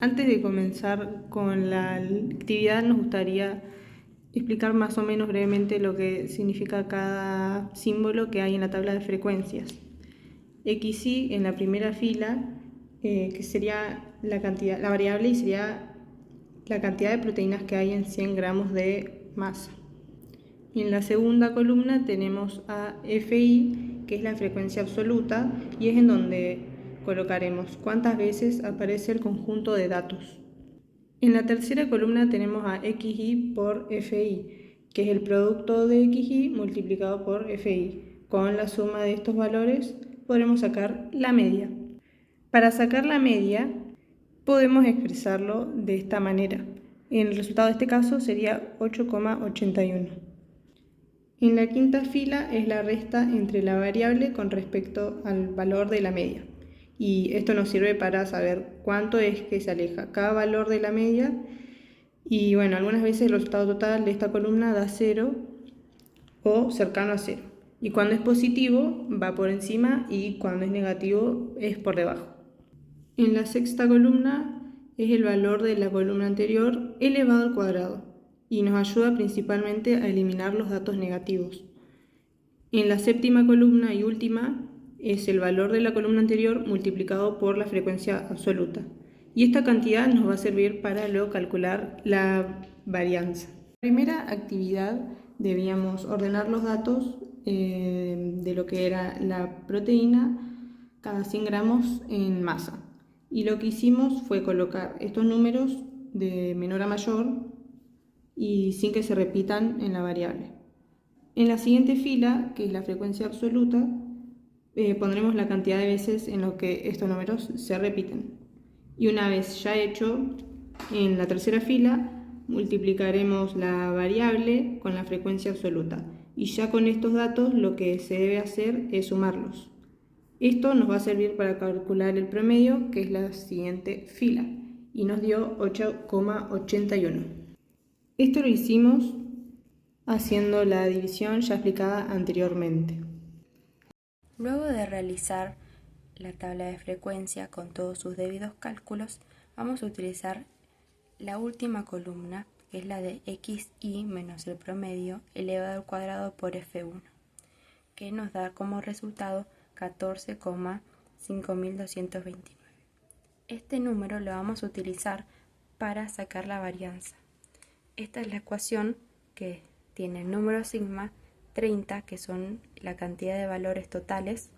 Antes de comenzar con la actividad, nos gustaría explicar más o menos brevemente lo que significa cada símbolo que hay en la tabla de frecuencias. XY en la primera fila, que sería la cantidad, la variable, y sería la cantidad de proteínas que hay en 100 gramos de masa. Y en la segunda columna tenemos a FI, que es la frecuencia absoluta, y es en donde colocaremos cuántas veces aparece el conjunto de datos. En la tercera columna tenemos a XY por FI, que es el producto de XY multiplicado por FI. Con la suma de estos valores podremos sacar la media. Para sacar la media podemos expresarlo de esta manera. El resultado de este caso sería 8,81. En la quinta fila es la resta entre la variable con respecto al valor de la media. Y esto nos sirve para saber cuánto es que se aleja cada valor de la media. Y bueno, algunas veces el resultado total de esta columna da 0 o cercano a 0. Y cuando es positivo va por encima y cuando es negativo es por debajo. En la sexta columna es el valor de la columna anterior elevado al cuadrado y nos ayuda principalmente a eliminar los datos negativos. En la séptima columna y última es el valor de la columna anterior multiplicado por la frecuencia absoluta. Y esta cantidad nos va a servir para luego calcular la varianza. En la primera actividad debíamos ordenar los datos de lo que era la proteína cada 100 gramos en masa. Y lo que hicimos fue colocar estos números de menor a mayor y sin que se repitan en la variable. En la siguiente fila, que es la frecuencia absoluta, pondremos la cantidad de veces en lo que estos números se repiten. Y una vez ya hecho, en la tercera fila multiplicaremos la variable con la frecuencia absoluta. Y ya con estos datos lo que se debe hacer es sumarlos. Esto nos va a servir para calcular el promedio, que es la siguiente fila, y nos dio 8,81. Esto lo hicimos haciendo la división ya explicada anteriormente. Luego de realizar la tabla de frecuencia con todos sus debidos cálculos, vamos a utilizar la última columna, que es la de XY menos el promedio elevado al cuadrado por F1, que nos da como resultado 14,5229. Este número lo vamos a utilizar para sacar la varianza. Esta es la ecuación que tiene el número sigma 30, que son la cantidad de valores totales,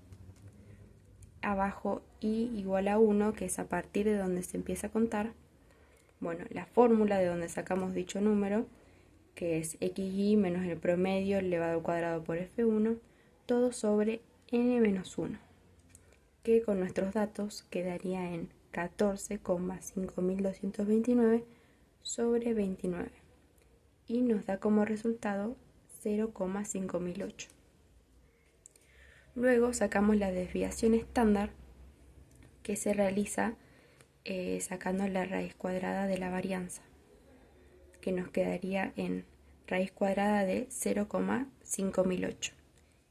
abajo y igual a 1, que es a partir de donde se empieza a contar. Bueno, la fórmula de donde sacamos dicho número, que es XY menos el promedio elevado al cuadrado por F1, todo sobre n-1, que con nuestros datos quedaría en 14,5229 sobre 29 y nos da como resultado 0,5008. Luego sacamos la desviación estándar, que se realiza sacando la raíz cuadrada de la varianza, que nos quedaría en raíz cuadrada de 0,5008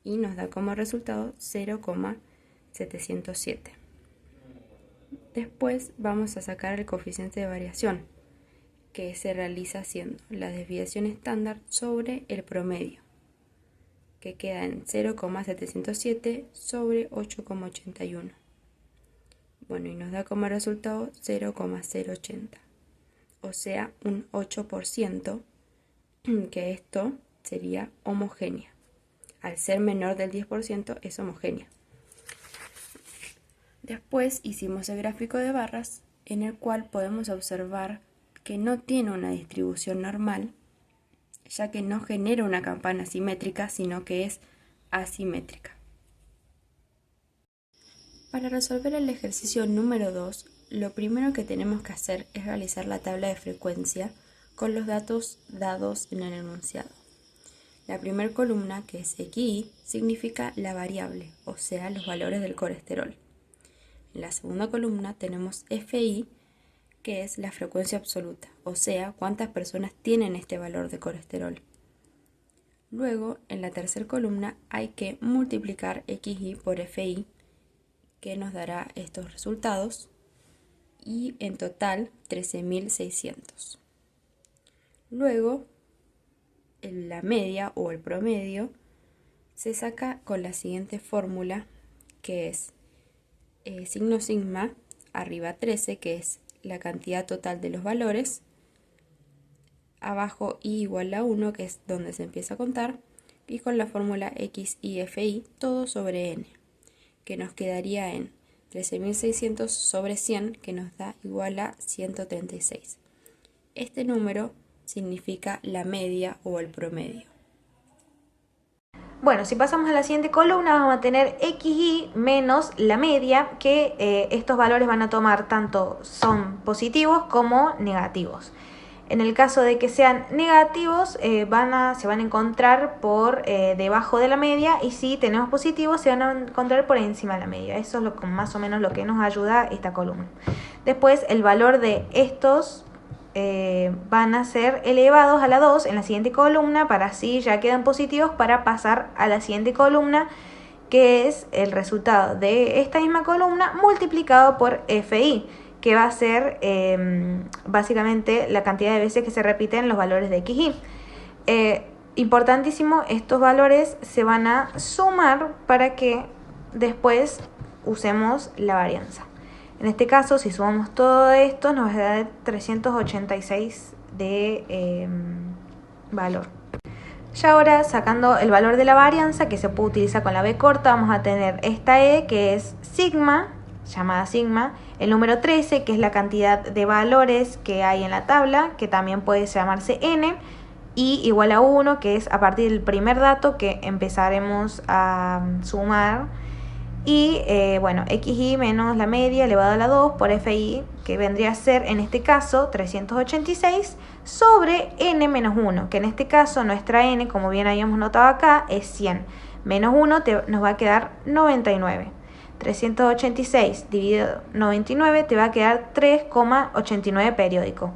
y nos da como resultado 0,707. Después vamos a sacar el coeficiente de variación, que se realiza haciendo la desviación estándar sobre el promedio, que queda en 0,707 sobre 8,81. Bueno, y nos da como resultado 0,080, o sea, un 8%, que esto sería homogénea. Al ser menor del 10% es homogénea. Después hicimos el gráfico de barras, en el cual podemos observar que no tiene una distribución normal, ya que no genera una campana simétrica, sino que es asimétrica. Para resolver el ejercicio número 2, lo primero que tenemos que hacer es realizar la tabla de frecuencia con los datos dados en el enunciado. La primera columna, que es XY, significa la variable, o sea, los valores del colesterol. En la segunda columna tenemos FI, que es la frecuencia absoluta, o sea, cuántas personas tienen este valor de colesterol. Luego, en la tercera columna hay que multiplicar XY por FI, que nos dará estos resultados. y en total 13.600. Luego, la media o el promedio se saca con la siguiente fórmula, que es signo sigma arriba 13, que es la cantidad total de los valores, abajo i igual a 1, que es donde se empieza a contar, y con la fórmula XIFI todo sobre n, que nos quedaría en 13.600 sobre 100, que nos da igual a 136. Este número significa la media o el promedio. Bueno, si pasamos a la siguiente columna vamos a tener XI menos la media, que estos valores van a tomar tanto son positivos como negativos. En el caso de que sean negativos, se van a encontrar por debajo de la media, y si tenemos positivos se van a encontrar por encima de la media. Eso es más o menos lo que nos ayuda esta columna. Después el valor de estos van a ser elevados a la 2 en la siguiente columna, para así ya quedan positivos para pasar a la siguiente columna, que es el resultado de esta misma columna multiplicado por FI, que va a ser básicamente la cantidad de veces que se repiten los valores de XI. Importantísimo, estos valores se van a sumar para que después usemos la varianza. En este caso, si sumamos todo esto, nos va a dar 386 de valor. Ya ahora, sacando el valor de la varianza, que se puede utilizar con la B corta, vamos a tener esta E, que es sigma, llamada sigma, el número 13, que es la cantidad de valores que hay en la tabla, que también puede llamarse n, y igual a 1, que es a partir del primer dato que empezaremos a sumar, y bueno, XI menos la media elevado a la 2 por FI, que vendría a ser en este caso 386 sobre n menos 1, que en este caso nuestra n, como bien habíamos notado acá, es 100. Menos 1 nos va a quedar 99. 386 dividido 99 te va a quedar 3,89 periódico.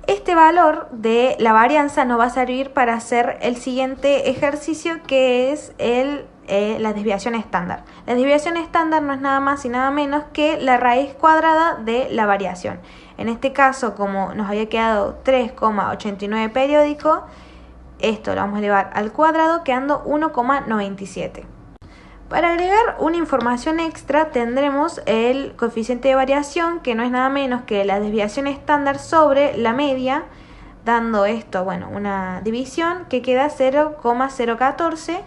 Este valor de la varianza nos va a servir para hacer el siguiente ejercicio, que es la desviación estándar. La desviación estándar no es nada más y nada menos que la raíz cuadrada de la variación. En este caso, como nos había quedado 3,89 periódico, esto lo vamos a elevar al cuadrado, quedando 1,97. Para agregar una información extra tendremos el coeficiente de variación, que no es nada menos que la desviación estándar sobre la media, dando esto, bueno, una división que queda 0,014,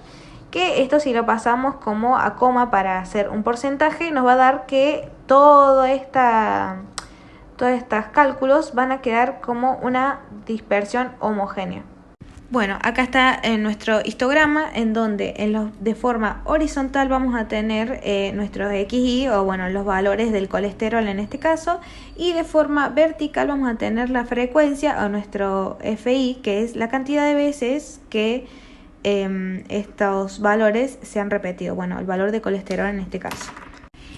que esto, si lo pasamos como a coma para hacer un porcentaje, nos va a dar que todos estos cálculos van a quedar como una dispersión homogénea. Bueno, acá está nuestro histograma, en donde de forma horizontal vamos a tener nuestros XI, o bueno, los valores del colesterol en este caso, y de forma vertical vamos a tener la frecuencia o nuestro FI, que es la cantidad de veces que estos valores se han repetido, bueno, el valor de colesterol en este caso.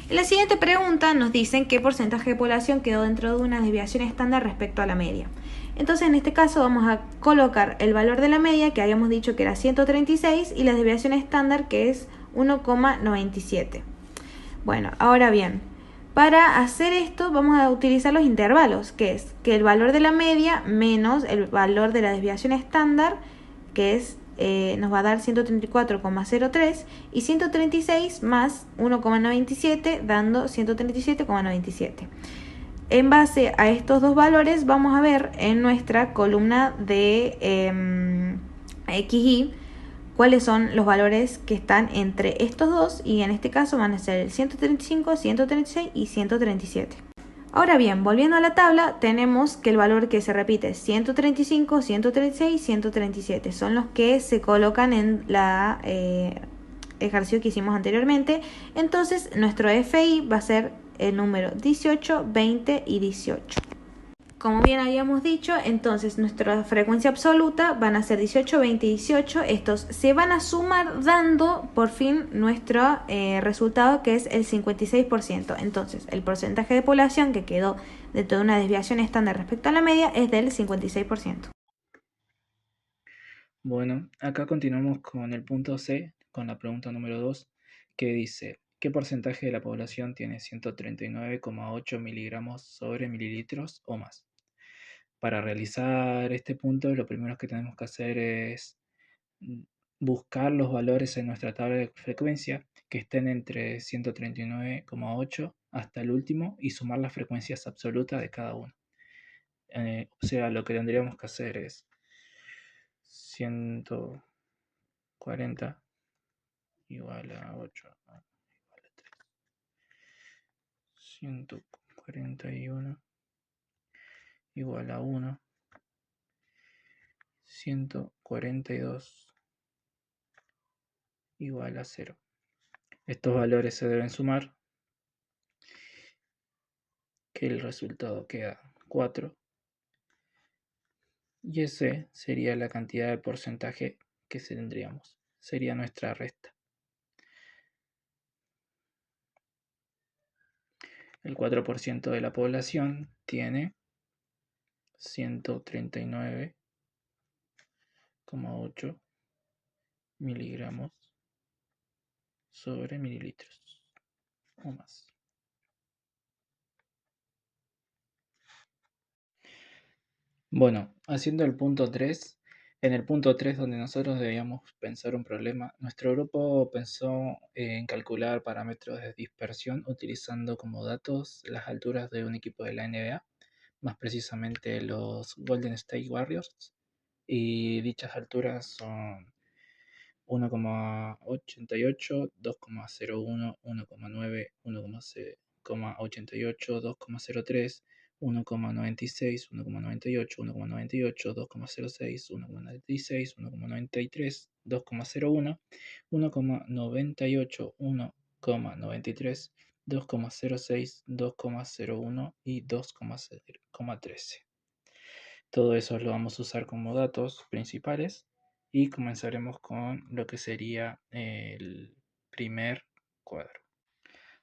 En la siguiente pregunta nos dicen qué porcentaje de población quedó dentro de una desviación estándar respecto a la media. Entonces, en este caso vamos a colocar el valor de la media, que habíamos dicho que era 136, y la desviación estándar, que es 1,97. Bueno, ahora bien, para hacer esto vamos a utilizar los intervalos, que es que el valor de la media menos el valor de la desviación estándar, que es nos va a dar 134,03, y 136 más 1,97 dando 137,97. En base a estos dos valores vamos a ver en nuestra columna de XI cuáles son los valores que están entre estos dos, y en este caso van a ser el 135, 136 y 137. Ahora bien, volviendo a la tabla, tenemos que el valor que se repite es 135, 136 y 137. Son los que se colocan en la ejercicio que hicimos anteriormente. Entonces, nuestro FI va a ser el número 18, 20 y 18. Como bien habíamos dicho, entonces nuestra frecuencia absoluta van a ser 18, 20 y 18. Estos se van a sumar dando por fin nuestro resultado, que es el 56%. Entonces el porcentaje de población que quedó dentro de una desviación estándar respecto a la media es del 56%. Bueno, acá continuamos con el punto C, con la pregunta número 2, que dice, ¿qué ¿Qué porcentaje de la población tiene 139,8 miligramos sobre mililitros o más? Para realizar este punto, lo primero que tenemos que hacer es buscar los valores en nuestra tabla de frecuencia que estén entre 139,8 hasta el último y sumar las frecuencias absolutas de cada uno. O sea, lo que tendríamos que hacer es 140 igual a 8 igual a 3. 141 igual a 1. 142 igual a 0. Estos valores se deben sumar, que el resultado queda 4. Y ese sería la cantidad de porcentaje que tendríamos. Sería nuestra resta. El 4% de la población tiene 139,8 miligramos sobre mililitros o más. Bueno, haciendo el punto 3, en el punto 3 donde nosotros debíamos pensar un problema, nuestro grupo pensó en calcular parámetros de dispersión utilizando como datos las alturas de un equipo de la NBA, más precisamente los Golden State Warriors, y dichas alturas son 1,88, 2,01, 1,9, 1,88, 2,03, 1,96, 1,98, 1,98, 2,06, 1,96, 1,93, 2,01, 1,98, 1,93, 2,06, 2,01 y 2,13. Todo eso lo vamos a usar como datos principales y comenzaremos con lo que sería el primer cuadro.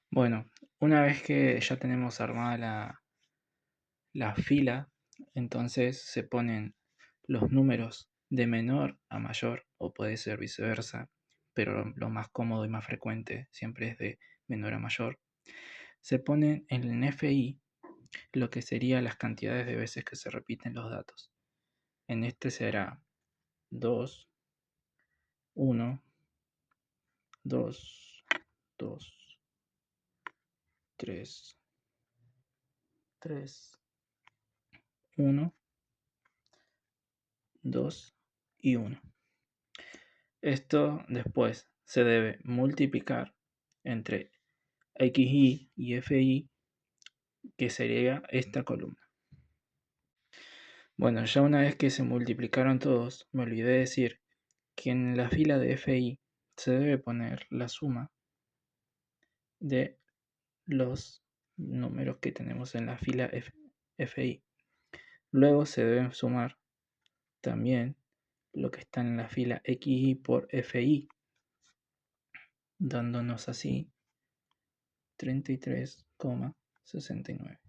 Bueno, una vez que ya tenemos armada la fila, entonces se ponen los números de menor a mayor, o puede ser viceversa, pero lo más cómodo y más frecuente siempre es de menor a mayor. Se ponen en el FI lo que serían las cantidades de veces que se repiten los datos. En este será 2, 1, 2, 2, 3, 3, 1, 2 y 1. Esto después se debe multiplicar entre XI y FI, que sería esta columna. Bueno, ya una vez que se multiplicaron todos, me olvidé decir que en la fila de FI se debe poner la suma de los números que tenemos en la fila FI. Luego se deben sumar también lo que está en la fila XI por FI, dándonos así 33,69.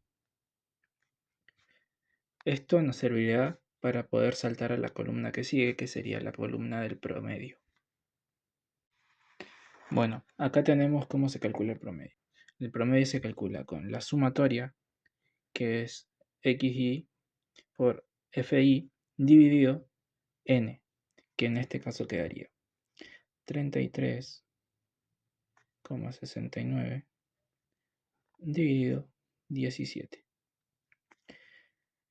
Esto nos servirá para poder saltar a la columna que sigue, que sería la columna del promedio. Bueno, acá tenemos cómo se calcula el promedio. El promedio se calcula con la sumatoria, que es XI por FI, dividido N, que en este caso quedaría 33,69 dividido 17.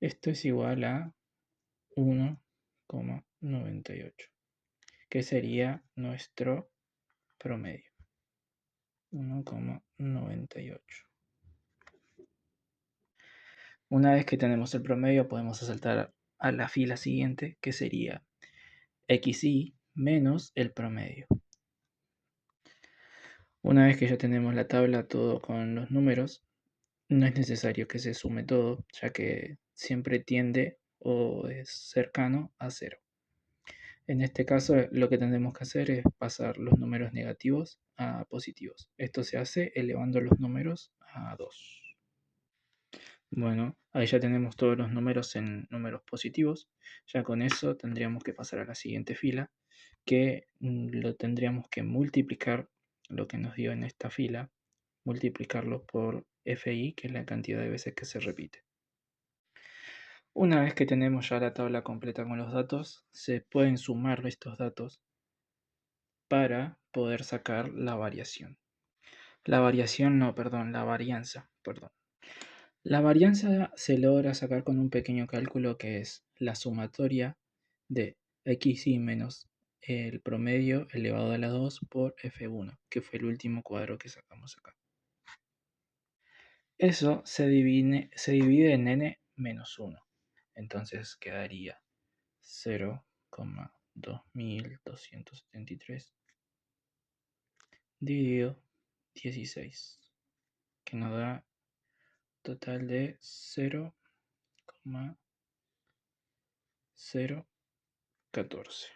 Esto es igual a 1,98, que sería nuestro promedio. 1,98. Una vez que tenemos el promedio, podemos saltar a la fila siguiente, que sería XI menos el promedio. Una vez que ya tenemos la tabla todo con los números, no es necesario que se sume todo, ya que siempre tiende o es cercano a 0. En este caso, lo que tendremos que hacer es pasar los números negativos a positivos. Esto se hace elevando los números a 2. Bueno, ahí ya tenemos todos los números en números positivos. Ya con eso tendríamos que pasar a la siguiente fila, que lo tendríamos que multiplicar lo que nos dio en esta fila, multiplicarlo por FI, que es la cantidad de veces que se repite. Una vez que tenemos ya la tabla completa con los datos, se pueden sumar estos datos para poder sacar la variación. La varianza, perdón. La varianza se logra sacar con un pequeño cálculo que es la sumatoria de xi menos el promedio elevado a la 2 por f1, que fue el último cuadro que sacamos acá. Eso se divide en n menos 1. Entonces quedaría 0,2273 dividido 16, que nos da total de 0,014.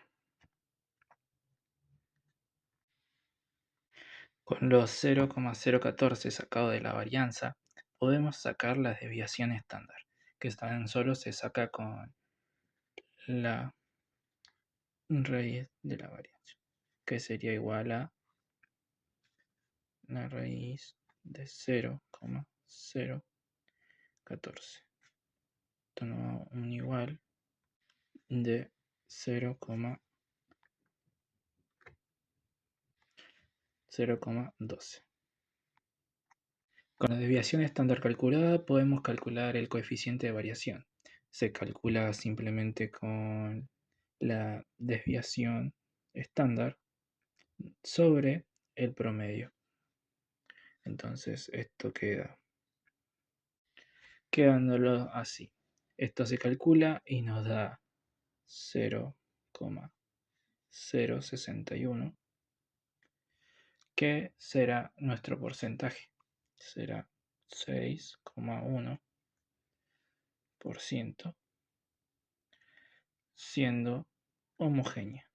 Con los 0,014 sacados de la varianza, podemos sacar la desviación estándar, que tan solo se saca con la raíz de la variación, que sería igual a la raíz de 0,014. Esto nos da un igual de 0,12. Con la desviación estándar calculada podemos calcular el coeficiente de variación. Se calcula simplemente con la desviación estándar sobre el promedio. Entonces esto quedándolo así. Esto se calcula y nos da 0,061, que será nuestro porcentaje. Será 6,1%, siendo homogénea.